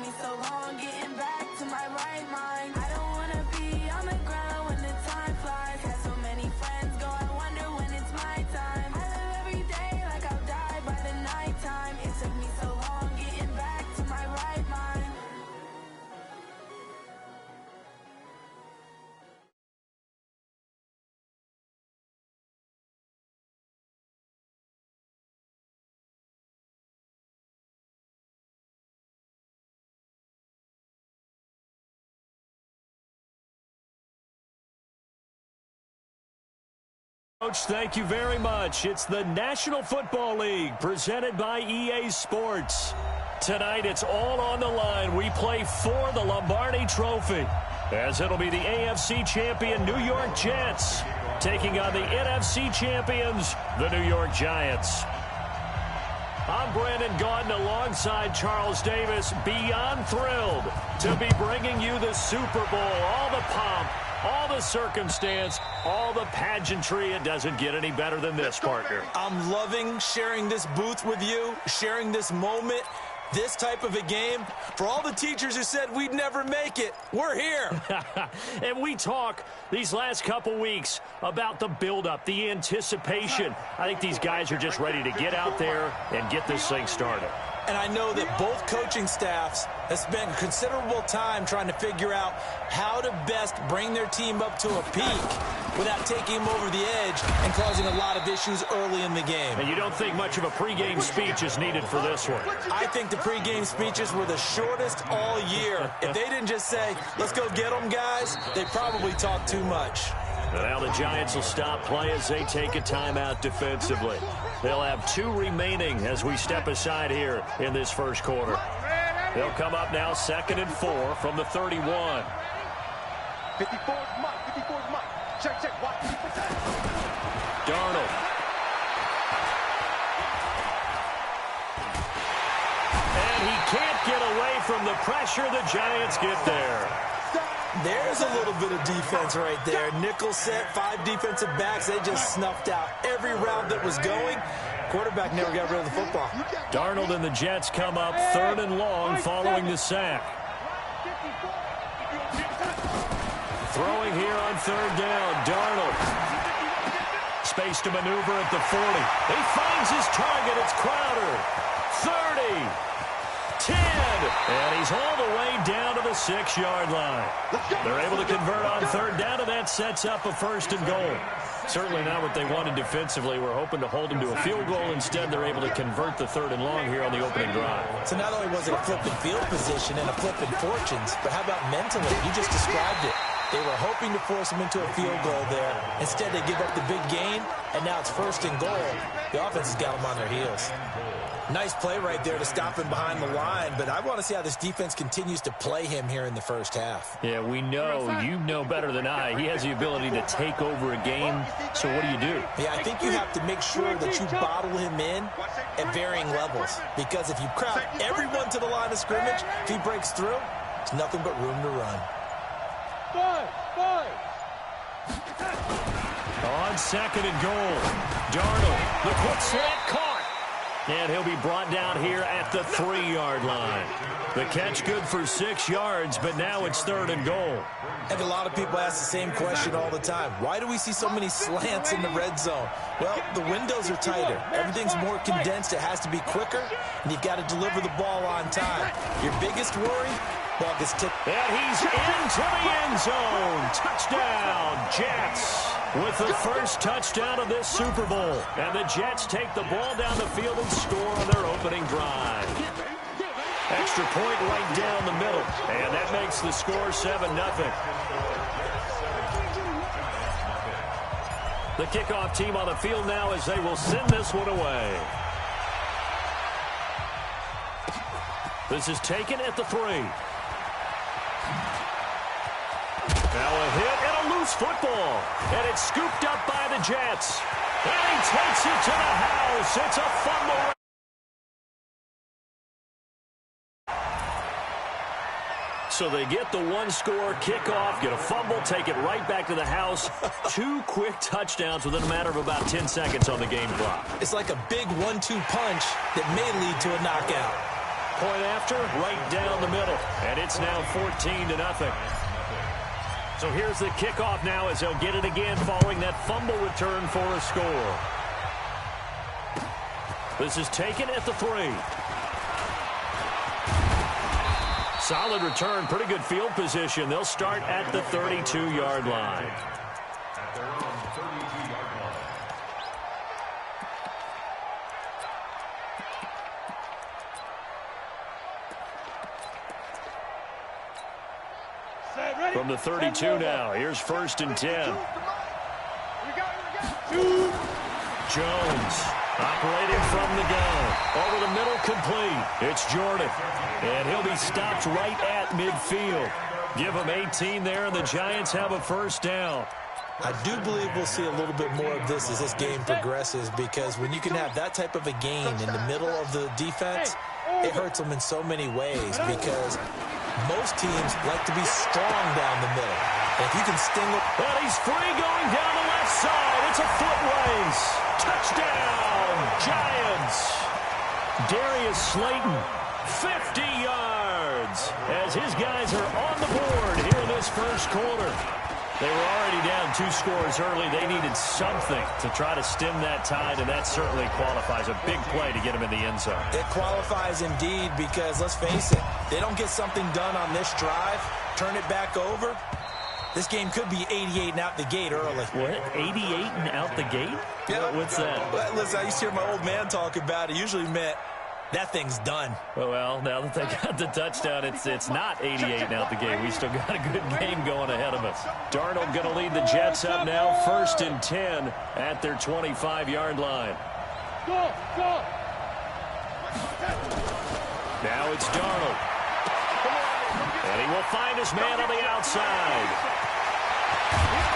me so long getting back to my right mind. I don't wanna be on the ground when the time flies. Had so many friends go, I wonder when it's my time. I live every day like I'll die by the nighttime. It took me so long getting back to my right mind. Coach, thank you very much. It's the National Football League presented by EA Sports. Tonight, it's all on the line. We play for the Lombardi Trophy, as it'll be the AFC champion New York Jets taking on the NFC champions, the New York Giants. I'm Brandon Gaudin alongside Charles Davis, beyond thrilled to be bringing you the Super Bowl, all the pomp, all the circumstance, all the pageantry. It doesn't get any better than this, partner. I'm loving sharing this booth with you, sharing this moment, this type of a game. For all the teachers who said we'd never make it, we're here. And we talk these last couple weeks about the buildup, the anticipation. I think these guys are just ready to get out there and get this thing started. And I know that both coaching staffs have spent considerable time trying to figure out how to best bring their team up to a peak without taking them over the edge and causing a lot of issues early in the game. And you don't think much of a pregame speech is needed for this one? I think the pregame speeches were the shortest all year. If they didn't just say, let's go get them, guys, they probably talked too much. Now the Giants will stop play as they take a timeout defensively. They'll have 2 remaining as we step aside here in this first quarter. They'll come up now 2nd and 4 from the 31. 54 is Mike. 54 is Mike. Check. Watch. Darnold. And he can't get away from the pressure. The Giants get there. There's a little bit of defense right there. Nickel set, 5 defensive backs. They just snuffed out every route that was going. Quarterback never got rid of the football. Darnold and the Jets come up 3rd and long following the sack. Throwing here on 3rd down. Darnold. Space to maneuver at the 40. He finds his target. It's Crowder. 30. 10. And he's all the way down to the 6-yard line. They're able to convert on 3rd down, and that sets up a 1st and goal. Certainly not what they wanted defensively. We're hoping to hold them to a field goal. Instead, they're able to convert the 3rd and long here on the opening drive. So not only was it a flipping field position and a flipping fortunes, but how about mentally? You just described it. They were hoping to force him into a field goal there. Instead, they give up the big gain, and now it's 1st and goal. The offense has got them on their heels. Nice play right there to stop him behind the line, but I want to see how this defense continues to play him here in the first half. Yeah, we know, you know better than I, he has the ability to take over a game, so what do? Yeah, I think you have to make sure that you bottle him in at varying levels, because if you crowd everyone to the line of scrimmage, if he breaks through, there's nothing but room to run. On 2nd and goal, Darnold, the quick slant caught. And he'll be brought down here at the 3-yard line. The catch good for 6 yards, but now it's 3rd and goal. And a lot of people ask the same question all the time. Why do we see so many slants in the red zone? Well, the windows are tighter. Everything's more condensed. It has to be quicker, and you've got to deliver the ball on time. Your biggest worry, ball gets tipped. And he's into the end zone. Touchdown, Jets. With the first touchdown of this Super Bowl. And the Jets take the ball down the field and score on their opening drive. Extra point right down the middle. And that makes the score 7-0. The kickoff team on the field now as they will send this one away. This is taken at the 3. Now a hit and a loose football. And it's scooped up by the Jets. And he takes it to the house. It's a fumble. So they get the 1-score kickoff, get a fumble, take it right back to the house. 2 quick touchdowns within a matter of about 10 seconds on the game clock. It's like a big 1-2 punch that may lead to a knockout. point after, right down the middle. And it's now 14-0. So here's the kickoff now as they'll get it again following that fumble return for a score. This is taken at the 3. Solid return, pretty good field position. They'll start at the 32-yard line. From the 32 now, here's 1st and 10. Jones operating from the gun. Over the middle, complete. It's Jordan. And he'll be stopped right at midfield. Give him 18 there, and the Giants have a 1st down. I do believe we'll see a little bit more of this as this game progresses, because when you can have that type of a gain in the middle of the defense, it hurts them in so many ways, because most teams like to be strong down the middle. And if you can sting it. Well, he's free going down the left side. It's a foot race. Touchdown, Giants. Darius Slayton, 50 yards, as his guys are on the board here in this first quarter. They were already down 2 scores early. They needed something to try to stem that tide, and that certainly qualifies. A big play to get them in the end zone. It qualifies indeed, because let's face it, they don't get something done on this drive, turn it back over, this game could be 88 and out the gate early. What? 88 and out the gate? Yeah. What's that? Well, listen, I used to hear my old man talk about it. Usually meant that thing's done. Well, now that they got the touchdown, it's not 88 and out the gate. We still got a good game going ahead of us. Darnold going to lead the Jets up now, 1st and 10 at their 25-yard line. Go! Now it's Darnold. And he will find his man on the outside.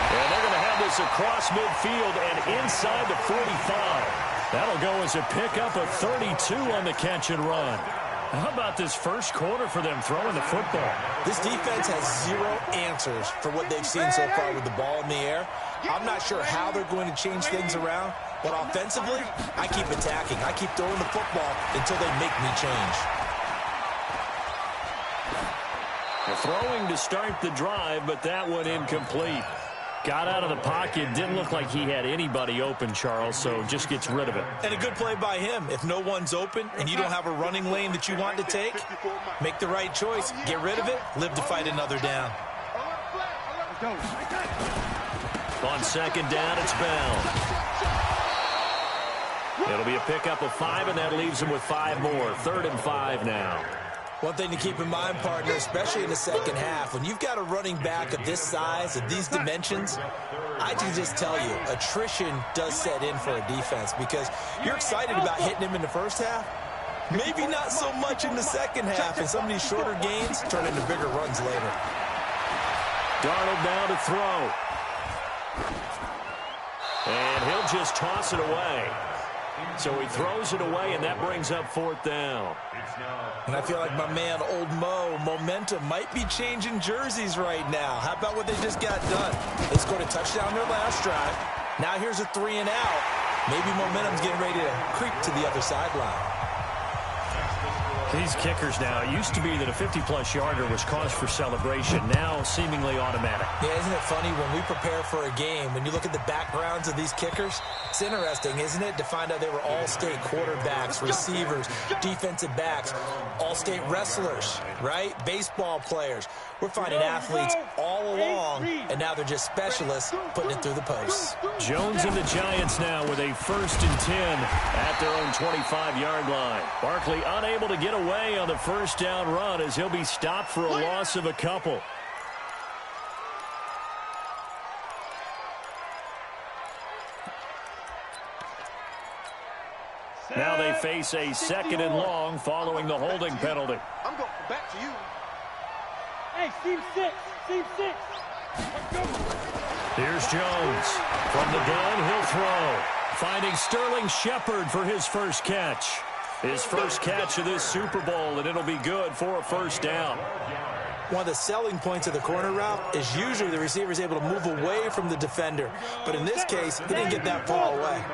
And they're going to have this across midfield and inside the 45. That'll go as a pickup of 32 on the catch and run. How about this first quarter for them throwing the football? This defense has 0 answers for what they've seen so far with the ball in the air. I'm not sure how they're going to change things around, but offensively, I keep attacking. I keep throwing the football until they make me change. The throwing to start the drive, but that one incomplete. Got out of the pocket. Didn't look like he had anybody open, Charles, so just gets rid of it. And a good play by him. If no one's open and you don't have a running lane that you want to take, make the right choice. Get rid of it. Live to fight another down. On 2nd down, it's Bell. It'll be a pickup of 5, and that leaves him with 5 more. 3rd and 5 now. One thing to keep in mind, partner, especially in the second half, when you've got a running back of this size, of these dimensions, I can just tell you, attrition does set in for a defense, because you're excited about hitting him in the first half. Maybe not so much in the second half, and some of these shorter gains turn into bigger runs later. Darnold now to throw. And he'll just toss it away. So he throws it away, and that brings up 4th down. And I feel like my man, Old Mo, momentum might be changing jerseys right now. How about what they just got done? They scored a touchdown their last drive. Now here's a 3 and out. Maybe momentum's getting ready to creep to the other sideline. These kickers now, it used to be that a 50-plus yarder was cause for celebration. Now seemingly automatic. Yeah, isn't it funny when we prepare for a game, when you look at the backgrounds of these kickers, it's interesting, isn't it, to find out they were all-state quarterbacks, receivers, defensive backs, all-state wrestlers, right? Baseball players. We're finding athletes all along, and now they're just specialists putting it through the posts. Jones and the Giants now with a 1st and 10 at their own 25-yard line. Barkley unable to get away on the 1st down run as he'll be stopped for a loss of a couple. Now they face a 2nd and long following the holding penalty. I'm going back to you. Hey, Steve 6. Steve 6. Let's go. Here's Jones. From the gun, he'll throw. Finding Sterling Shepard for his first catch. His first catch of this Super Bowl, and it'll be good for a 1st down. One of the selling points of the corner route is usually the receiver is able to move away from the defender. But in this case, he didn't get that far away.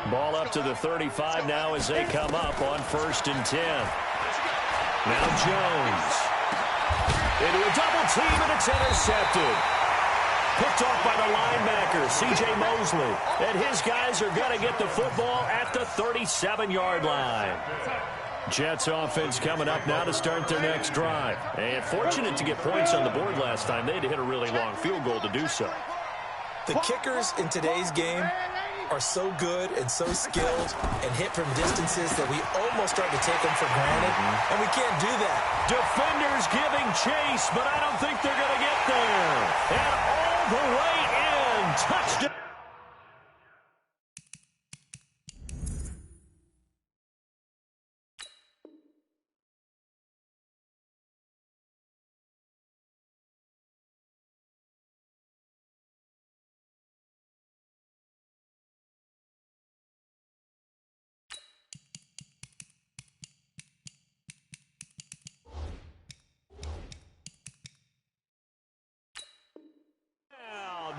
Ball up to the 35 now as they come up on 1st and 10. Now Jones. Into a double team, and it's intercepted. Picked off by the linebacker, C.J. Mosley. And his guys are going to get the football at the 37-yard line. Jets offense coming up now to start their next drive. And fortunate to get points on the board last time. They had to hit a really long field goal to do so. The kickers in today's game are so good and so skilled and hit from distances that we almost start to take them for granted, and we can't do that. Defenders giving chase, but I don't think they're going to get there. And all the way in. Touchdown.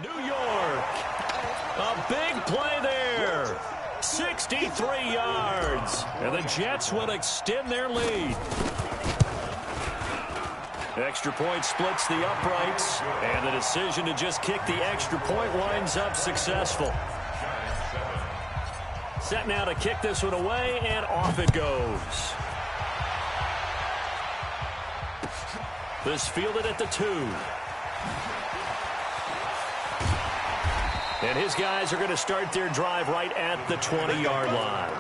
New York, a big play there, 63 yards, and the Jets will extend their lead. Extra point splits the uprights, and the decision to just kick the extra point winds up successful. Set now to kick this one away, and off it goes. This fielded at the 2. And his guys are going to start their drive right at the 20-yard line.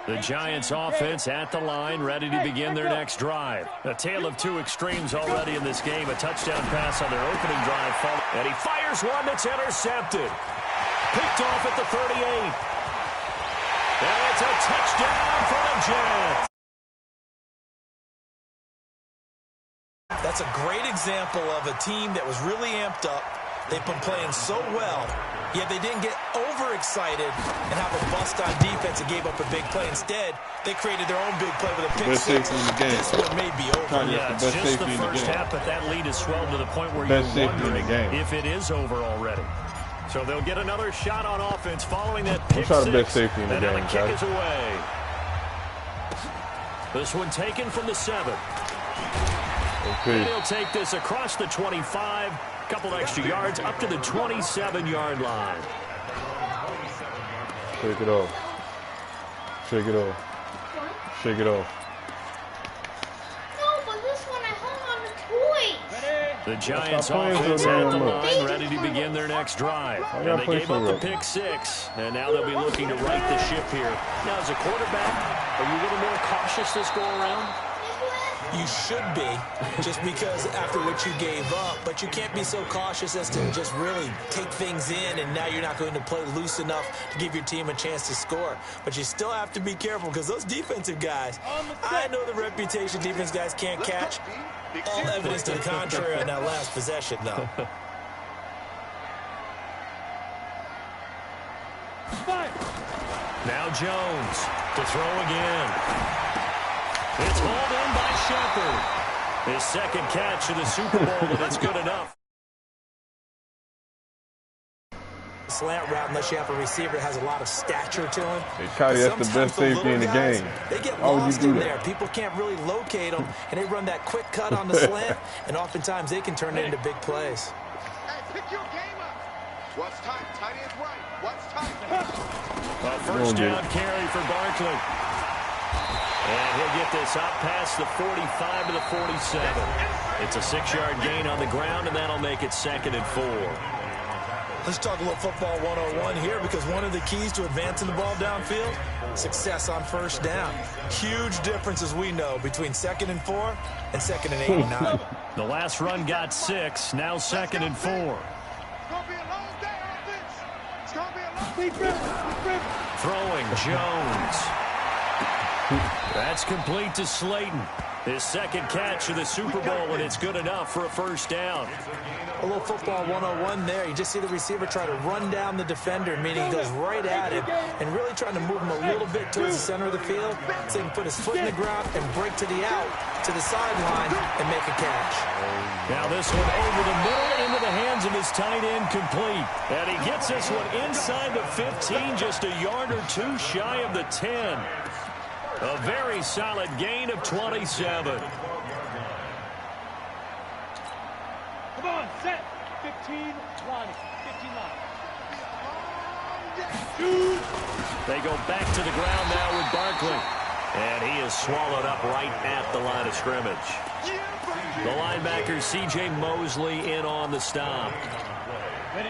The Giants offense at the line, ready to begin their next drive. A tale of two extremes already in this game. A touchdown pass on their opening drive. And he fires one that's intercepted. Picked off at the 38. And it's a touchdown for the Jets. That's a great example of a team that was really amped up. They've been playing so well, yet they didn't get overexcited and have a bust on defense and gave up a big play. Instead, they created their own big play with a pick six. This one may be over. Yeah, it's just the first half, but that lead has swelled to the point where you're wondering if it is over already. So they'll get another shot on offense following that pick six. The best safety in the game, the kick is away. This one taken from the 7. And he'll take this across the 25. Couple extra yards up to the 27-yard line. Shake it off. Shake it off. Shake it off. No, but this one I hung on the toys. The Giants offense at the line, ready to begin their next drive. And they gave up the pick six, and now they'll be looking to right the ship here. Now, as a quarterback, are you a little more cautious this go around? You should be, just because after what you gave up, but you can't be so cautious as to just really take things in, and now you're not going to play loose enough to give your team a chance to score. But you still have to be careful, because those defensive guys, I know the reputation defense guys can't catch. All evidence to the contrary on that last possession, though. Now Jones to throw again. It's hauled in by Shepard. His second catch of the Super Bowl, and it's good enough. Slant route, unless you have a receiver that has a lot of stature to him. Hey, Cody, that's the best safety in the game. They get lost in there. People can't really locate them, and they run that quick cut on the slant, and oftentimes they can turn it into big plays. Hey, pick your game up. What's tight? Tight end's right. What's tight? A first down carry for Barkley. And he'll get this up past the 45 to the 47. It's a 6-yard gain on the ground, and that'll make it 2nd and 4. Let's talk a little football 101 here, because one of the keys to advancing the ball downfield, success on first down. Huge difference, as we know, between 2nd and 4 and 2nd and 8 and 9. The last run got 6, now 2nd and 4. It's going to be a long day on this. It's going to be a long day. Throwing Jones. That's complete to Slayton. His second catch of the Super Bowl, and it's good enough for a first down. A little football 101 there. You just see the receiver try to run down the defender, meaning he goes right at him and really trying to move him a little bit towards the center of the field so he can put his foot in the ground and break to the out, to the sideline, and make a catch. Now this one over the middle into the hands of his tight end, complete. And he gets this one inside the 15, just a yard or two shy of the 10. A very solid gain of 27. Come on, set. 15 line. 15 line. They go back to the ground now with Barkley. And he is swallowed up right at the line of scrimmage. The linebacker, C.J. Mosley, in on the stop.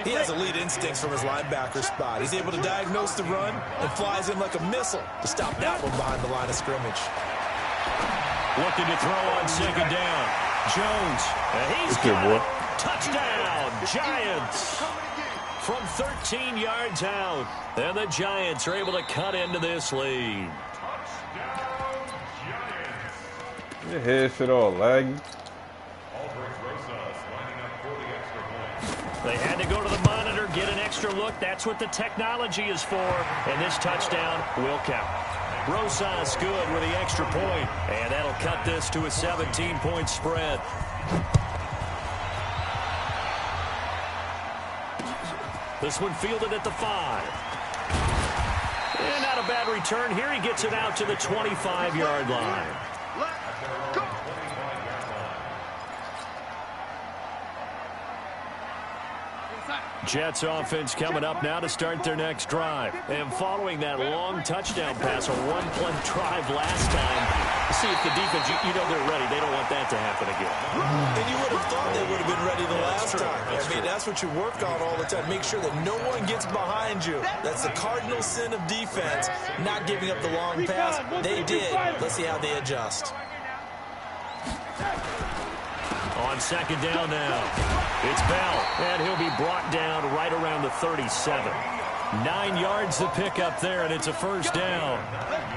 He has elite instincts from his linebacker spot. He's able to diagnose the run and flies in like a missile to stop that one behind the line of scrimmage. Looking to throw on second down. Jones, and he's got it. Touchdown, Giants. From 13 yards out. And the Giants are able to cut into this lead. Your head shit all laggy. They had to go to the monitor, get an extra look. That's what the technology is for. And this touchdown will count. Rosas good with the extra point. And that'll cut this to a 17-point spread. This one fielded at the 5. And not a bad return here. He gets it out to the 25-yard line. Jets offense coming up now to start their next drive. And following that long touchdown pass, a one-play drive last time, see if the defense, you know they're ready. They don't want that to happen again. And you would have thought they would have been ready the last time. I mean, that's what you work on all the time. Make sure that no one gets behind you. That's the cardinal sin of defense, not giving up the long pass. They did. Let's see how they adjust. On second down now, it's Bell, and he'll be brought down right around the 37. 9 yards to pick up there, and it's a first down.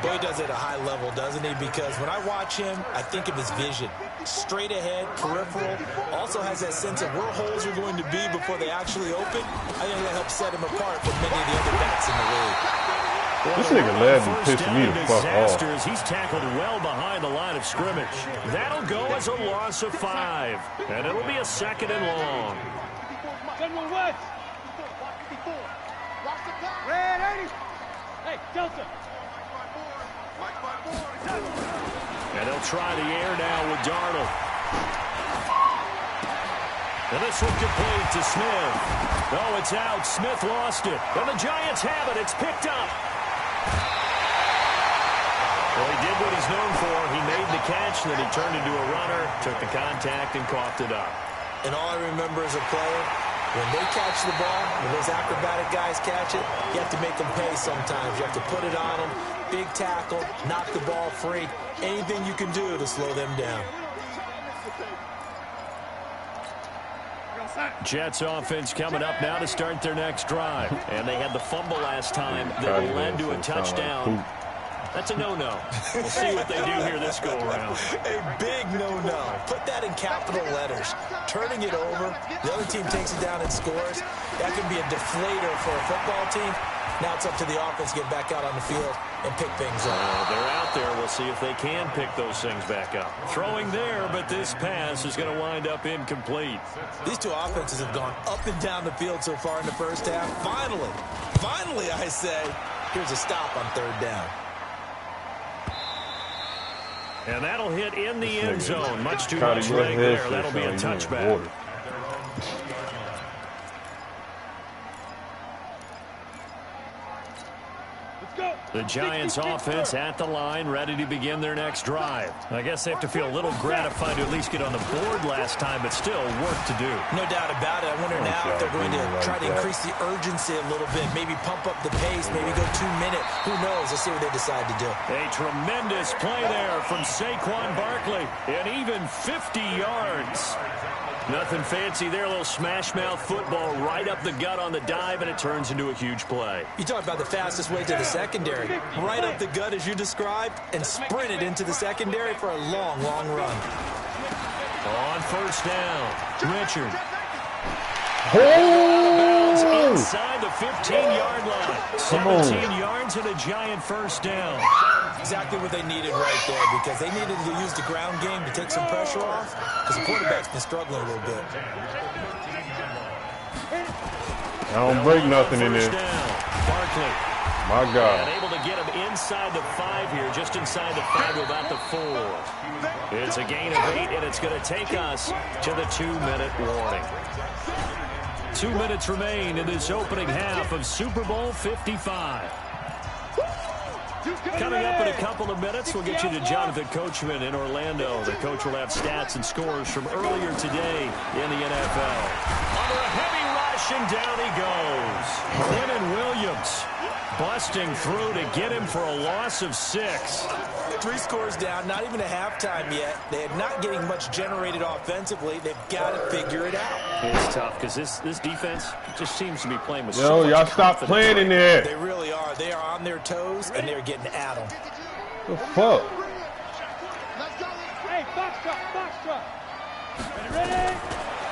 Boy, he does it at a high level, doesn't he? Because when I watch him, I think of his vision. Straight ahead, peripheral, also has that sense of where holes are going to be before they actually open. I think that helps set him apart from many of the other backs in the league. This nigga Ladden pissed me the fuck off. He's tackled well behind the line of scrimmage. That'll go as a loss of 5. And it'll be a second and long. General West. Red 80. Hey, Delta. And they'll try the air now with Darnold. And this one complete to Smith. Oh, it's out. Smith lost it. And the Giants have it. It's picked up. Well, he did what he's known for. He made the catch, and then he turned into a runner, took the contact, and coughed it up. And all I remember as a player, when they catch the ball, when those acrobatic guys catch it, you have to make them pay sometimes. You have to put it on them, big tackle, knock the ball free, anything you can do to slow them down. Jets offense coming up now to start their next drive. And they had the fumble last time that led to a touchdown. That's a no-no. We'll see what they do here this go-around. A big no-no. Put that in capital letters. Turning it over, the other team takes it down and scores. That can be a deflator for a football team. Now it's up to the offense to get back out on the field and pick things up. They're out there. We'll see if they can pick those things back up. Throwing there, but this pass is going to wind up incomplete. These two offenses have gone up and down the field so far in the first half. Finally, I say, here's a stop on third down. And that'll hit in the end zone. Much too much leg there. That'll be a touchback. The Giants offense at the line, ready to begin their next drive. I guess they have to feel a little gratified to at least get on the board last time, but still work to do. No doubt about it. I wonder now if they're going to try to increase the urgency a little bit, maybe pump up the pace, maybe go 2 minute. Who knows? Let's see what they decide to do. A tremendous play there from Saquon Barkley, and even 50 yards. Nothing fancy there. A little smash-mouth football right up the gut on the dive, and it turns into a huge play. You talk about the fastest way to the secondary. Right up the gut, as you described, and sprinted into the secondary for a long, long run. On first down, Richard. Oh! Inside the 15-yard line. 17 yards and a giant first down. Exactly what they needed right there, because they needed to use the ground game to take some pressure off, because the quarterback's been struggling a little bit. I don't break nothing in there. Barkley. My God. And able to get him inside the 5 here, just inside the 5 to about the 4. It's a gain of 8, and it's going to take us to the 2-minute warning. 2 minutes remain in this opening half of Super Bowl 55. Coming up in a couple of minutes, we'll get you to Jonathan Coachman in Orlando. The coach will have stats and scores from earlier today in the NFL. Under a heavy rush, and down he goes. Quinton Williams busting through to get him for a loss of 6. 3 scores down, not even a halftime yet. They are not getting much generated offensively. They've got to figure it out. It's tough because this defense just seems to be playing with Yo, y'all stop playing in there. They really are. They are on their toes, and they're getting at them. The fuck? Hey, box truck. Ready?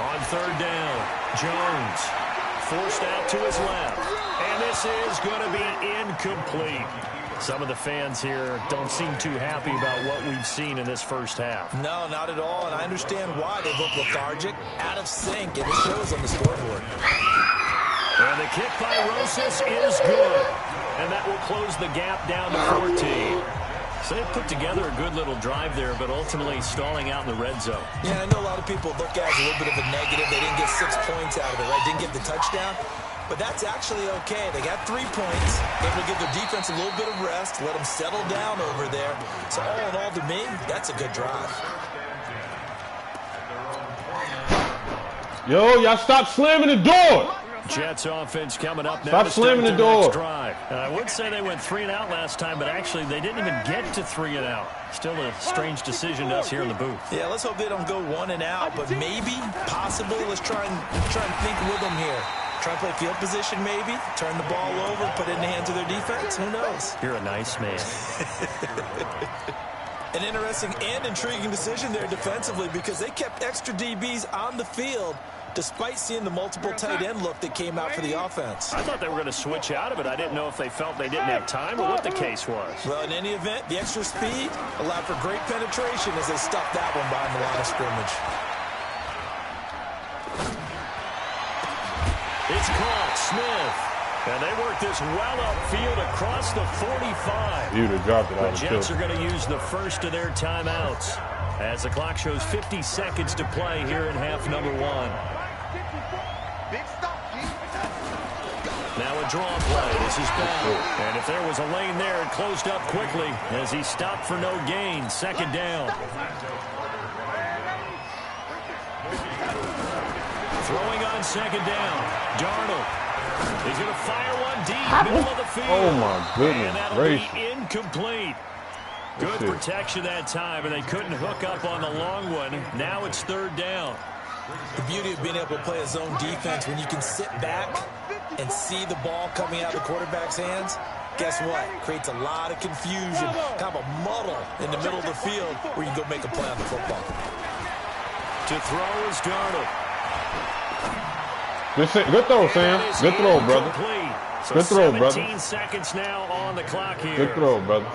On third down, Jones forced out to his left. And this is going to be incomplete. Some of the fans here don't seem too happy about what we've seen in this first half. No, not at all, and I understand why. They look lethargic, out of sync, and it shows on the scoreboard. And the kick by Rosas is good. And that will close the gap down to 14. So they put together a good little drive there, but ultimately stalling out in the red zone. Yeah, I know a lot of people look at it as a little bit of a negative. They didn't get 6 points out of it, right? Didn't get the touchdown. But that's actually okay. They got 3 points. Able to give their defense a little bit of rest, let them settle down over there. So all in all, to me, that's a good drive. Yo, y'all stop slamming the door. Jets offense coming up now. Stop slamming the door. Drive. I would say they went 3 and out last time, but actually they didn't even get to 3 and out. Still a strange decision to us here in the booth. Yeah, let's hope they don't go 1 and out, but maybe, possibly, let's try and think with them here. Try and play field position maybe, turn the ball over, put it in the hands of their defense. Who knows? You're a nice man. An interesting and intriguing decision there defensively, because they kept extra DBs on the field despite seeing the multiple tight end look that came out for the offense. I thought they were going to switch out of it. I didn't know if they felt they didn't have time or what the case was. Well, in any event, the extra speed allowed for great penetration as they stuffed that one behind the line of scrimmage. It's caught, Smith. And they work this well upfield across the 45. You'd have dropped it out. The Jets are going to use the first of their timeouts as the clock shows 50 seconds to play here in half number 1. Now a draw play. This is Bell. And if there was a lane there, it closed up quickly as he stopped for no gain. Second down. Throwing on second down. Darnold. He's going to fire one deep, middle of the field. Oh, my goodness. And that'll be incomplete. Good protection that time, and they couldn't hook up on the long one. Now it's third down. The beauty of being able to play a zone defense when you can sit back and see the ball coming out of the quarterback's hands, guess what? Creates a lot of confusion, kind of a muddle in the middle of the field where you can go make a play on the football. To throw is Darnold. Good throw, Sam. Good throw, brother. Good throw, brother. 17 seconds now on the clock here. Good throw, brother.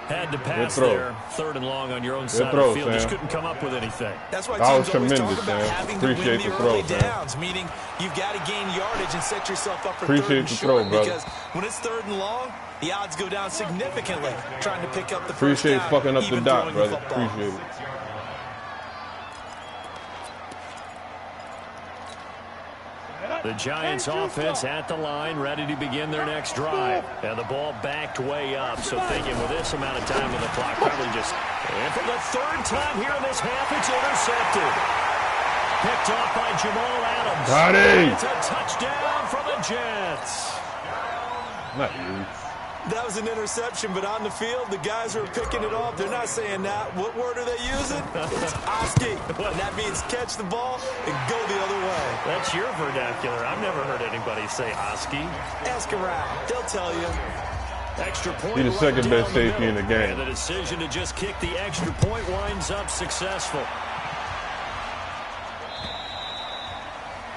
Had to pass there. Third and long on your own side of the field. Just couldn't come up with anything. That's why teams always talk about having to win the early downs, meaning you've got to gain yardage and set yourself up for third and short. Because when it's third and long, the odds go down significantly trying to pick up the first down. Appreciate fucking up the dot, brother. Appreciate it. The Giants offense at the line, ready to begin their next drive. And the ball backed way up, so thinking with this amount of time on the clock, probably just... And for the third time here in this half, it's intercepted. Picked off by Jamal Adams. Got it. It's a touchdown for the Jets. Not you. That was an interception, but on the field, the guys who are picking it off, they're not saying that. What word are they using? It's Oski. And that means catch the ball and go the other way. That's your vernacular. I've never heard anybody say Oski. Ask around. They'll tell you. Extra point. He's the second right best safety in the game. And the decision to just kick the extra point winds up successful.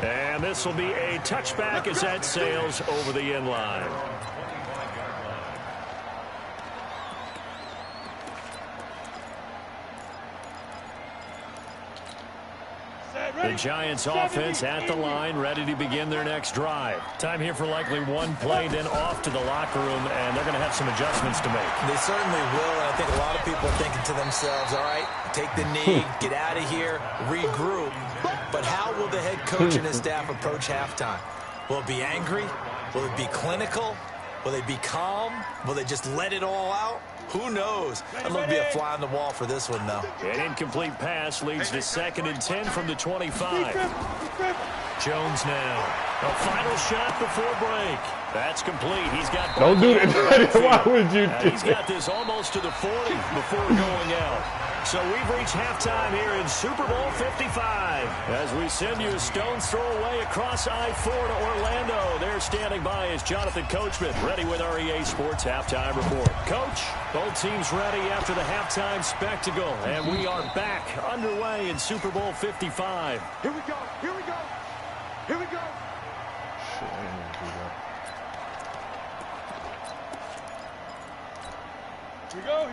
And this will be a touchback as that sails over the end line. The Giants offense at the line, ready to begin their next drive. Time here for likely one play, then off to the locker room, and they're going to have some adjustments to make. They certainly will, and I think a lot of people are thinking to themselves, all right, take the knee, get out of here, regroup. But how will the head coach and his staff approach halftime? Will it be angry? Will it be clinical? Will they be calm? Will they just let it all out? Who knows? I'd love to be a fly on the wall for this one, though. An incomplete pass leads to 2nd and 10 from the 25. Jones now. A final shot before break. That's complete. He's got... Don't do that. Why would you do He's got this almost to the 40 before going out. So we've reached halftime here in Super Bowl 55. As we send you a stone's throw away across I-4 to Orlando. There standing by is Jonathan Coachman, ready with our EA Sports Halftime Report. Coach, both teams ready after the halftime spectacle. And we are back underway in Super Bowl 55. Here we go. Here we go. Here we go. Shit, I didn't do that.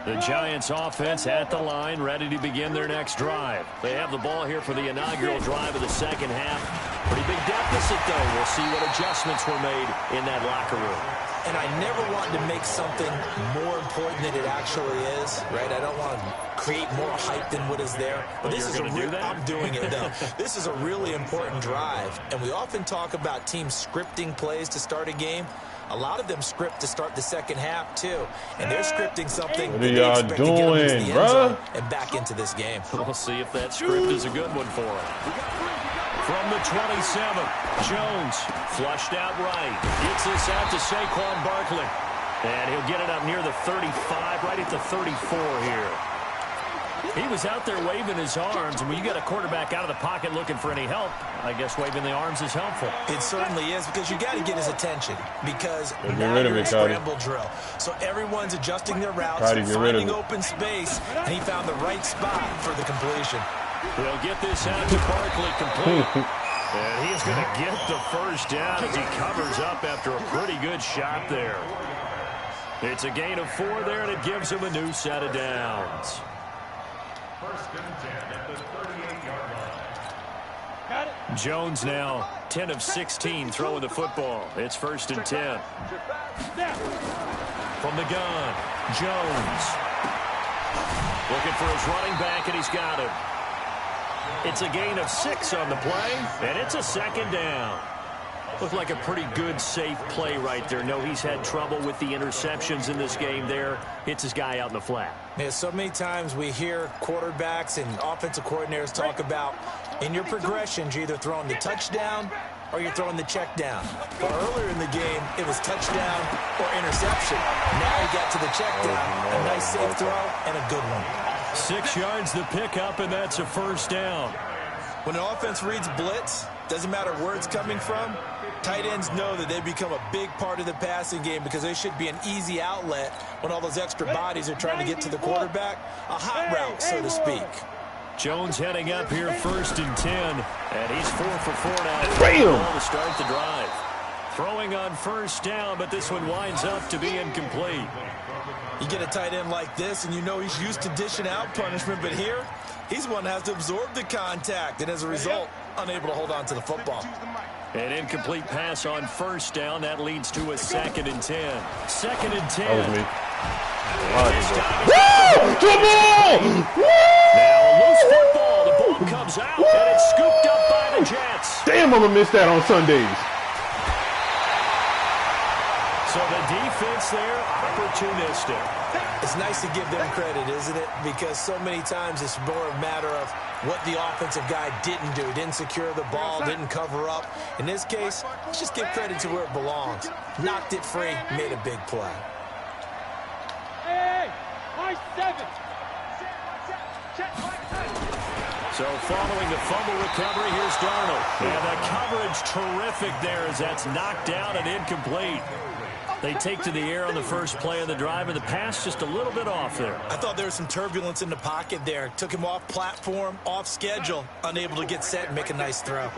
The Giants offense at the line, ready to begin their next drive. They have the ball here for the inaugural drive of the second half. Pretty big deficit, though. We'll see what adjustments were made in that locker room. And I never want to make something more important than it actually is, right? I don't want to create more hype than what is there. But this is I'm doing it, though. This is a really important drive. And we often talk about teams scripting plays to start a game. A lot of them script to start the second half, too. And they're scripting something what that are they y'all expect to get them into the doing, end zone bruh? and back into this game. We'll see if that script is a good one for him. From the 27, Jones flushed out right. Gets this out to Saquon Barkley. And he'll get it up near the 35, right at the 34 here. He was out there waving his arms, and when you get a quarterback out of the pocket looking for any help, I guess waving the arms is helpful. It certainly is, because you got to get his attention, because now rid of you're in it, scramble drill. So everyone's adjusting their routes, finding open space, and he found the right spot for the completion. He'll get this out to Barkley complete. And he's going to get the first down as he covers up after a pretty good shot there. It's a gain of 4 there, and it gives him a new set of downs. First and 10 at the 38-yard line. Jones now 10 of 16 throwing the football. It's 1st and 10. From the gun, Jones. Looking for his running back, and he's got him. It's a gain of 6 on the play, and it's a 2nd down. Looked like a pretty good, safe play right there. No, he's had trouble with the interceptions in this game there. Hits his guy out in the flat. Yeah, so many times we hear quarterbacks and offensive coordinators talk about in your progressions, you're either throwing the touchdown or you're throwing the check down. But earlier in the game, it was touchdown or interception. Now he got to the check down, a nice safe throw, and a good one. 6 yards the pickup, and that's a 1st down. When an offense reads blitz, doesn't matter where it's coming from, tight ends know that they become a big part of the passing game because they should be an easy outlet when all those extra bodies are trying to get to the quarterback. A hot route, so to speak. Jones heading up here 1st and 10, and he's 4 for 4 now. Bam! To start the drive. Throwing on 1st down, but this one winds up to be incomplete. You get a tight end like this, and you know he's used to dishing out punishment, but here, he's one that has to absorb the contact, and as a result, unable to hold on to the football. An incomplete pass on 1st down. That leads to a 2nd and 10. 2nd and 10. That was me. Now a loose football. The ball comes out, and it's scooped up by the Jets. Damn, I'm going to miss that on Sundays. So the defense there, opportunistic. It's nice to give them credit, isn't it? Because so many times it's more a matter of what the offensive guy didn't do. Didn't secure the ball, didn't cover up. In this case, let's just give credit to where it belongs. Knocked it free, made a big play. Nice 7. So following the fumble recovery, here's Darnold. And the coverage terrific there as that's knocked down and incomplete. They take to the air on the first play of the drive, and the pass just a little bit off there. I thought there was some turbulence in the pocket there. Took him off platform, off schedule, unable to get set and make a nice throw.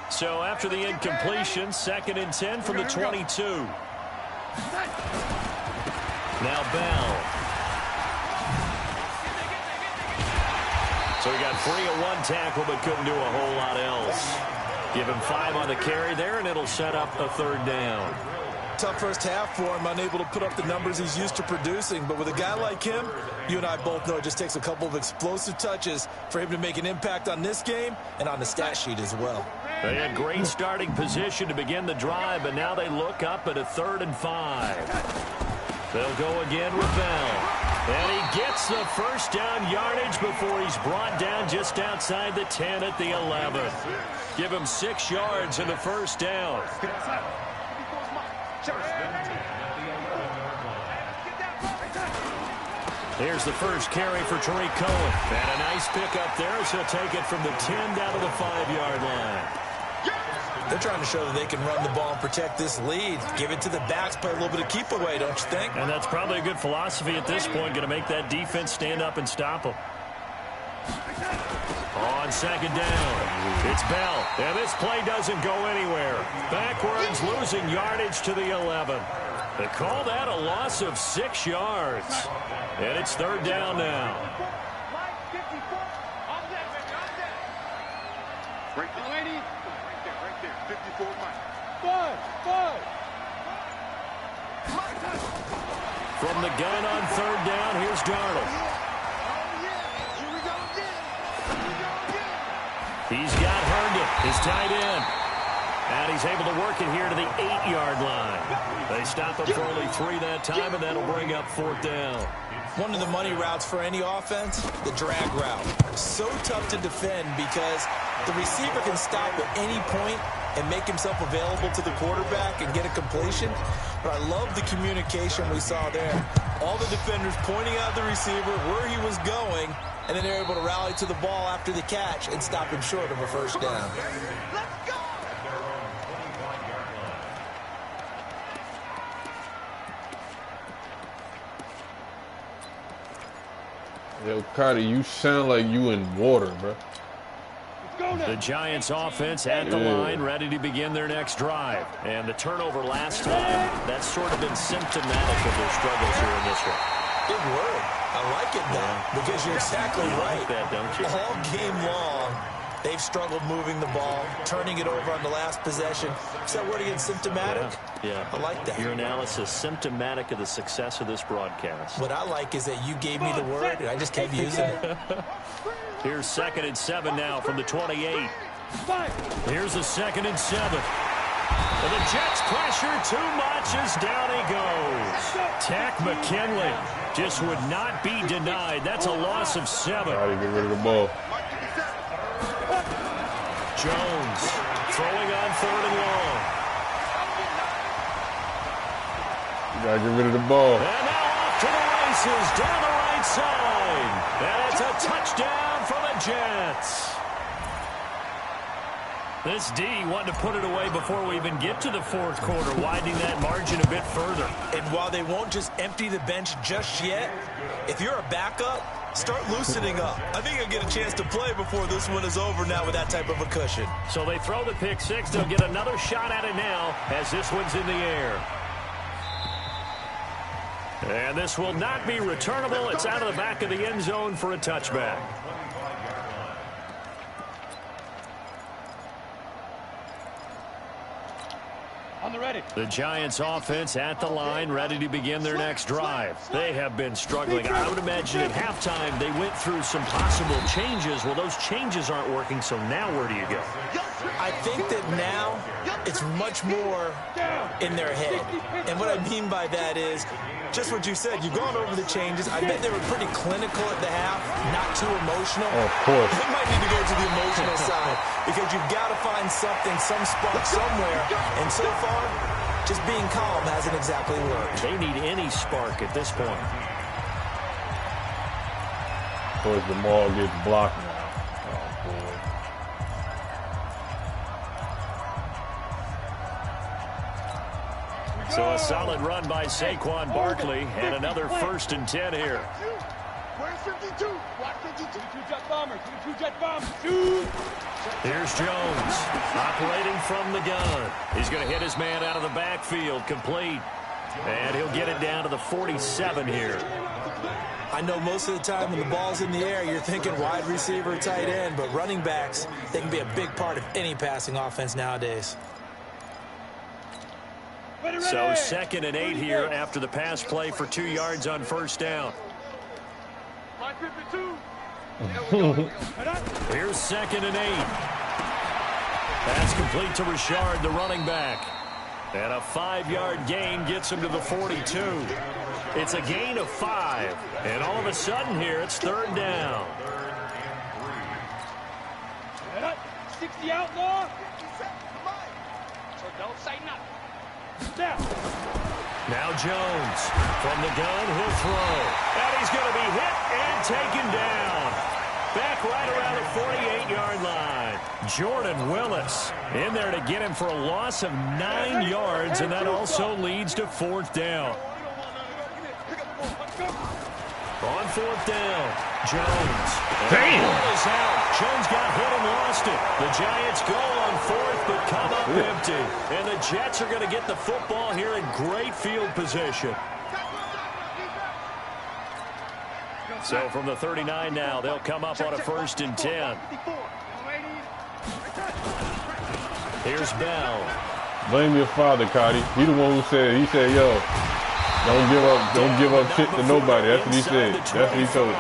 So after the incompletion, 2nd and 10 from the 22. Now Bell. So he got free of one tackle but couldn't do a whole lot else. Give him 5 on the carry there, and it'll set up a 3rd down. Tough first half for him, unable to put up the numbers he's used to producing. But with a guy like him, you and I both know it just takes a couple of explosive touches for him to make an impact on this game and on the stat sheet as well. They had great starting position to begin the drive, but now they look up at a 3rd and 5. They'll go again with Bell. And he gets the first down yardage before he's brought down just outside the 10 at the 11. Give him 6 yards in the first down. Here's the first carry for Tariq Cohen. And a nice pickup there as he'll take it from the 10 down to the 5-yard line. They're trying to show that they can run the ball and protect this lead. Give it to the backs, play a little bit of keep away, don't you think? And that's probably a good philosophy at this point, going to make that defense stand up and stop them. On 2nd down, it's Bell. And this play doesn't go anywhere. Backwards, losing yardage to the 11. They call that a loss of 6 yards. And it's 3rd down now. Right there, 54 miles. From the gun on 3rd down, here's Darnold. He's got Herndon, his tight end. And he's able to work it here to the 8-yard line. They stop him for only 3 that time, and that'll bring up 4th down. One of the money routes for any offense, the drag route. So tough to defend because the receiver can stop at any point and make himself available to the quarterback and get a completion. But I love the communication we saw there. All the defenders pointing out the receiver, where he was going, and then they're able to rally to the ball after the catch and stop him short of a first down. Let's go! Yo, Carter, you sound like you in water, bro. The Giants offense at the line, ready to begin their next drive. And the turnover last time, that's sort of been symptomatic of their struggles here in this one. Good word. I like it, though, because you're exactly right. Like that, don't you? All game long, they've struggled moving the ball, turning it over on the last possession. Is that word again, symptomatic? Yeah. I like that. Your analysis, symptomatic of the success of this broadcast. What I like is that you gave me the word, and I just kept using it. Here's 2nd and 7 now from the 28. Here's the 2nd and 7. And the Jets pressure too much as down he goes. Tack McKinley just would not be denied. That's a loss of 7. Gotta get rid of the ball. Jones throwing on 3rd and long. Gotta get rid of the ball. And now off to the races down the right side. And it's a touchdown for the Jets. This D wanting to put it away before we even get to the 4th quarter, widening that margin a bit further. And while they won't just empty the bench just yet, if you're a backup, start loosening up. I think you'll get a chance to play before this one is over now with that type of a cushion. So they throw the pick 6. They'll get another shot at it now as this one's in the air. And this will not be returnable. It's out of the back of the end zone for a touchback. On the ready. The Giants offense at the line, ready to begin their next drive. They have been struggling. I would imagine at halftime they went through some possible changes. Well, those changes aren't working, so now where do you go? I think that now it's much more in their head. And what I mean by that is just what you said. You've gone over the changes. I bet they were pretty clinical at the half, not too emotional. Oh, of course. They might need to go to the emotional side because you've got to find something, some spark somewhere. And so far, just being calm hasn't exactly worked. They need any spark at this point. Of course, the ball gets blocked now. Oh, boy. So a solid run by Saquon Barkley and another 1st and 10 here. Where's 52? Watch 52. 22 jet bombers. 22 jet bombers. Shoot! Here's Jones operating from the gun. He's going to hit his man out of the backfield, complete. And he'll get it down to the 47 here. I know most of the time when the ball's in the air, you're thinking wide receiver, tight end, but running backs, they can be a big part of any passing offense nowadays. So 2nd and 8 here after the pass play for 2 yards on 1st down. Here's 2nd and 8. Pass complete to Richard, the running back. And a 5-yard gain gets him to the 42. It's a gain of 5. And all of a sudden here, it's 3rd down. 60 outlaw. Don't say nothing. Now Jones from the gun, he'll throw. And he's going to be hit and taken down. Back right around the 48-yard line. Jordan Willis in there to get him for a loss of 9 yards, and that also leads to 4th down. On 4th down, Jones. Damn! Ball is out. Jones got hit and lost it. The Giants go on 4th, but come up empty. And the Jets are going to get the football here in great field position. So from the 39 now, they'll come up on a 1st and 10. Here's Bell. Blame your father, Khadi. He the one who said, yo, don't give up shit to nobody. That's what he said. That's what he told him.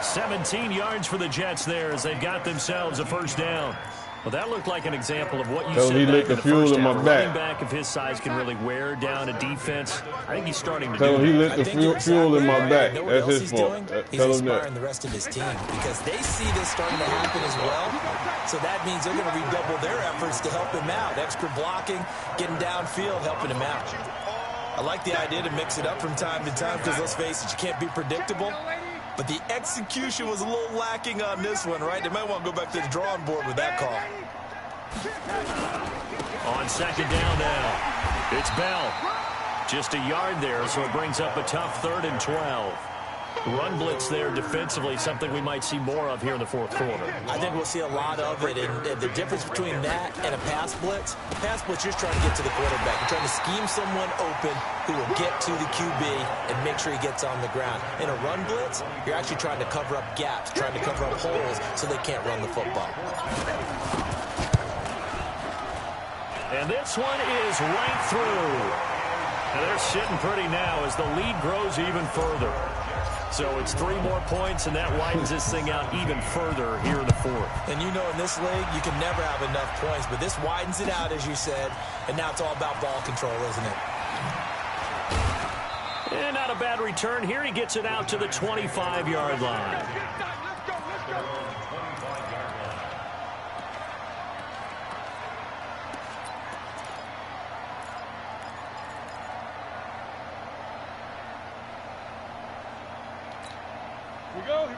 17 yards for the Jets there as they've got themselves a 1st down. Well, that looked like an example of what you said. He lit the fuel in my back. Running back of his size can really wear down a defense. I think he's starting to do Tell him he lit the fuel in my back. You know That's his he's fault. doing? He's Tell him inspiring that. the rest of his team because they see this starting to happen as well. So that means they're going to redouble their efforts to help him out. Extra blocking, getting downfield, helping him out. I like the idea to mix it up from time to time because, let's face it, you can't be predictable. But the execution was a little lacking on this one, right? They might want to go back to the drawing board with that call. On 2nd down now, it's Bell. Just a yard there, so it brings up a tough 3rd and 12. Run blitz there defensively, something we might see more of here in the 4th quarter. I think we'll see a lot of it, and the difference between that and a pass blitz, you're trying to get to the quarterback. You're trying to scheme someone open who will get to the QB and make sure he gets on the ground. In a run blitz, you're actually trying to cover up gaps, trying to cover up holes so they can't run the football. And this one is right through. And they're sitting pretty now as the lead grows even further. So it's 3 more points, and that widens this thing out even further here in the 4th. And you know in this league, you can never have enough points, but this widens it out, as you said, and now it's all about ball control, isn't it? And not a bad return here. He gets it out to the 25-yard line.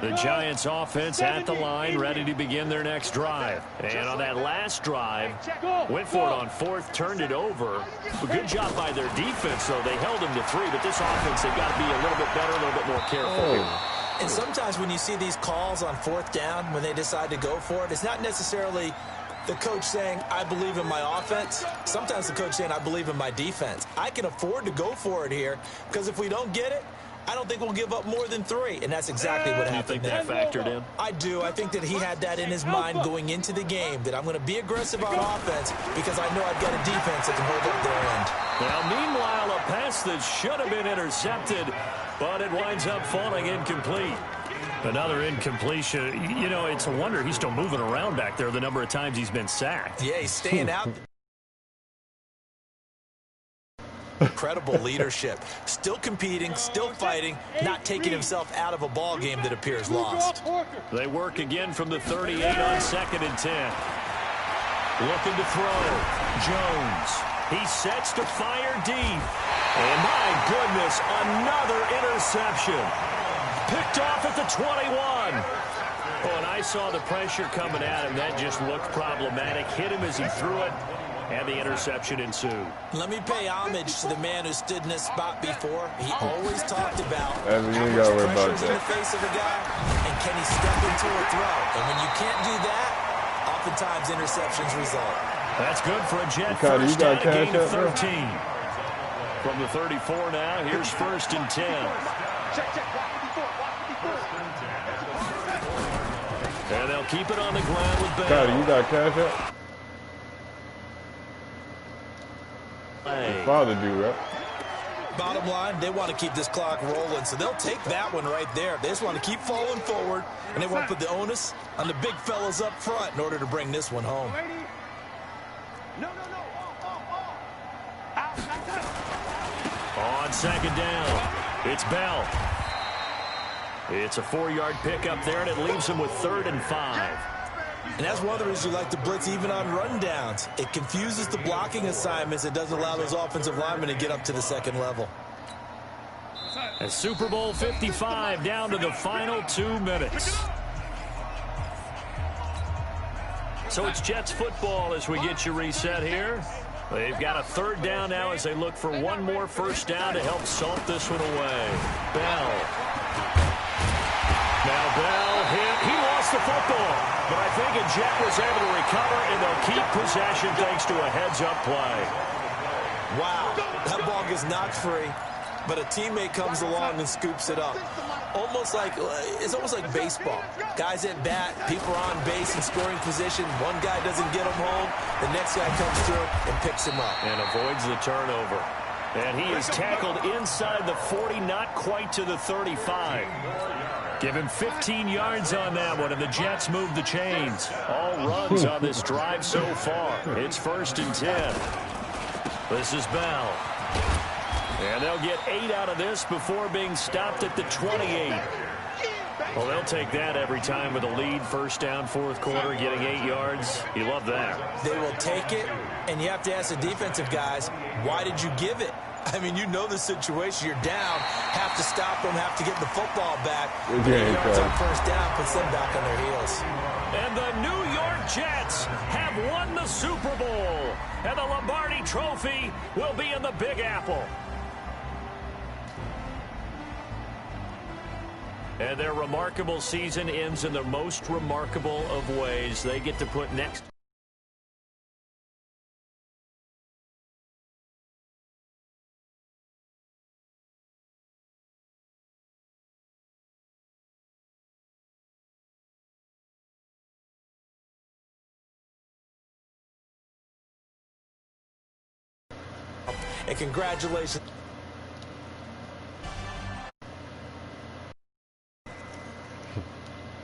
The Giants offense at the line, ready to begin their next drive. And on that last drive, went for it on 4th, turned it over. A good job by their defense, though. They held them to 3, but this offense, they've got to be a little bit better, a little bit more careful here. And sometimes when you see these calls on 4th down, when they decide to go for it, it's not necessarily the coach saying, I believe in my offense. Sometimes the coach saying, I believe in my defense. I can afford to go for it here because if we don't get it, I don't think we'll give up more than 3, and that's exactly what happened there. You think that factored in? I do. I think that he had that in his mind going into the game, that I'm going to be aggressive on offense because I know I've got a defense that can hold up their end. Now, meanwhile, a pass that should have been intercepted, but it winds up falling incomplete. Another incompletion. You know, it's a wonder he's still moving around back there the number of times he's been sacked. Yeah, he's staying out. Incredible leadership. Still competing, still fighting, not taking himself out of a ball game that appears lost. They work again from the 38 on 2nd and 10. Looking to throw. Jones. He sets to fire deep. And my goodness, another interception. Picked off at the 21. Oh, and I saw the pressure coming at him. That just looked problematic. Hit him as he threw it, and the interception ensued. Let me pay homage to the man who stood in this spot before. He always talked about how You ain't much gotta worry about pressure's in the that. face of a guy, and can he step into a throw? And when you can't do that, oftentimes interceptions result. That's good for a Jet. Cody, First you down, got a gain cash of up, bro? 13. From the 34 now, here's 1st and 10. And they'll keep it on the ground with Bell. Cody, you got cash up? Your father do, right? Bottom line, they want to keep this clock rolling, so they'll take that one right there. They just want to keep falling forward, and they want to put the onus on the big fellas up front in order to bring this one home. On 2nd down, it's Bell. It's a 4-yard pickup there, and it leaves him with 3rd and 5. And that's one of the reasons you like to blitz even on rundowns. It confuses the blocking assignments. It doesn't allow those offensive linemen to get up to the second level. And Super Bowl 55 down to the final 2 minutes. So it's Jets football as we get you reset here. They've got a 3rd down now as they look for one more 1st down to help salt this one away. Bell. Now Bell hit. He lost the football. But I think a Jet was able to recover, and they'll keep possession thanks to a heads-up play. Wow, that ball gets knocked free, but a teammate comes along and scoops it up. It's almost like baseball. Guys at bat, people are on base in scoring position. One guy doesn't get him home. The next guy comes through and picks him up. And avoids the turnover. And he is tackled inside the 40, not quite to the 35. Give him 15 yards on that one, and the Jets move the chains. All runs on this drive so far. It's 1st and 10. This is Bell. And they'll get 8 out of this before being stopped at the 28. Well, they'll take that every time with a lead. 1st down, 4th quarter, getting 8 yards. You love that. They will take it, and you have to ask the defensive guys, why did you give it? I mean, you know the situation. You're down, have to stop them, have to get the football back. 8 yards on 1st down puts them back on their heels. And the New York Jets have won the Super Bowl. And the Lombardi Trophy will be in the Big Apple. And their remarkable season ends in the most remarkable of ways. They get to put next. And congratulations.